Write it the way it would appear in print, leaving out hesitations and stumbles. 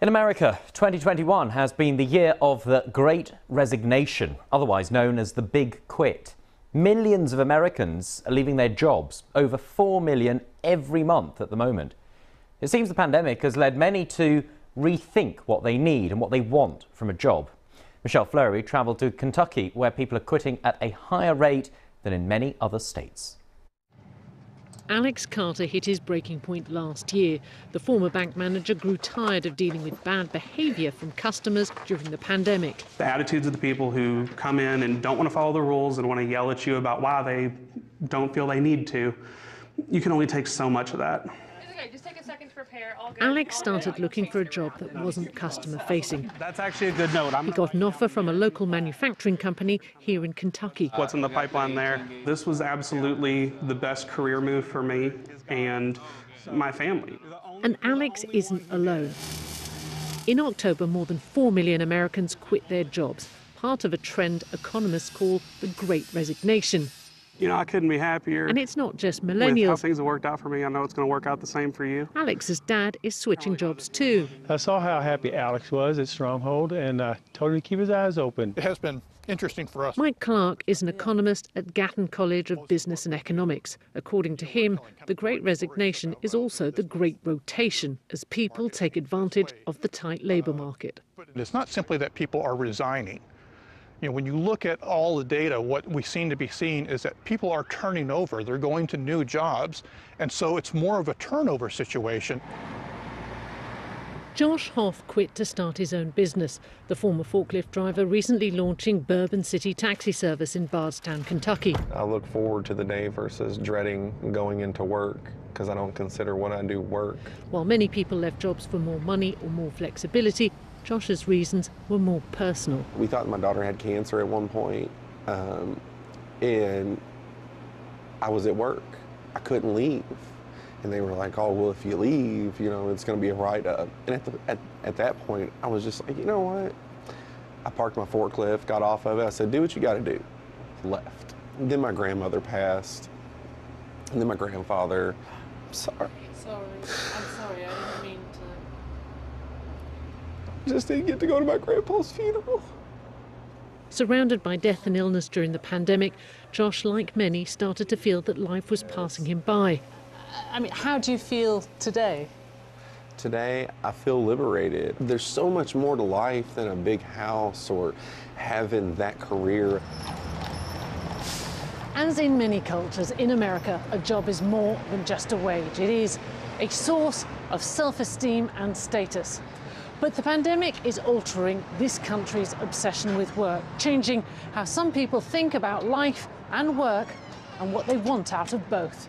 In America, 2021 has been the year of the Great Resignation, otherwise known as the Big Quit. Millions of Americans are leaving their jobs, over 4 million every month at the moment. It seems the pandemic has led many to rethink what they need and what they want from a job. Michelle Fleury travelled to Kentucky, where people are quitting at a higher rate than in many other states. Alex Carter hit his breaking point last year. The former bank manager grew tired of dealing with bad behaviour from customers during the pandemic. The attitudes of the people who come in and don't want to follow the rules and want to yell at you about why they don't feel they need to, you can only take so much of that. Okay, just take a second to prepare. Alex started looking for a job that wasn't customer-facing. That's actually a good note. He got an offer from a local manufacturing company here in Kentucky. What's in the pipeline there? This was absolutely the best career move for me and my family. And Alex isn't alone. In October, more than 4 million Americans quit their jobs, part of a trend economists call the Great Resignation. You know, I couldn't be happier. And it's not just With how millennials. things have worked out for me, I know it's going to work out the same for you. Alex's dad is switching jobs too. I saw how happy Alex was at Stronghold and told him to keep his eyes open. It has been interesting for us. Mike Clark is an economist at Gatton College of Business and Economics. According to him, the Great Resignation is also the Great Rotation, as people take advantage of the tight labour market. It's not simply that people are resigning. You know, when you look at all the data, what we seem to be seeing is that people are turning over. They're going to new jobs, and so it's more of a turnover situation. Josh Hoff quit to start his own business. The former forklift driver recently launching Bourbon City Taxi Service in Bardstown, Kentucky. I look forward to the day versus dreading going into work because I don't consider what I do work. While many people left jobs for more money or more flexibility, Josh's reasons were more personal. We thought my daughter had cancer at one point, and I was at work. I couldn't leave. And they were like, oh, well, if you leave, you know, it's going to be a write-up. And at that point, I was just like, you know what? I parked my forklift, got off of it. I said, do what you got to do. Left. And then my grandmother passed. And then my grandfather. I'm sorry. Sorry, I'm sorry, I didn't mean to. Just didn't get to go to my grandpa's funeral. Surrounded by death and illness during the pandemic, Josh, like many, started to feel that life was passing him by. I mean, how do you feel today? Today, I feel liberated. There's so much more to life than a big house or having that career. As in many cultures, in America, a job is more than just a wage. It is a source of self-esteem and status. But the pandemic is altering this country's obsession with work, changing how some people think about life and work and what they want out of both.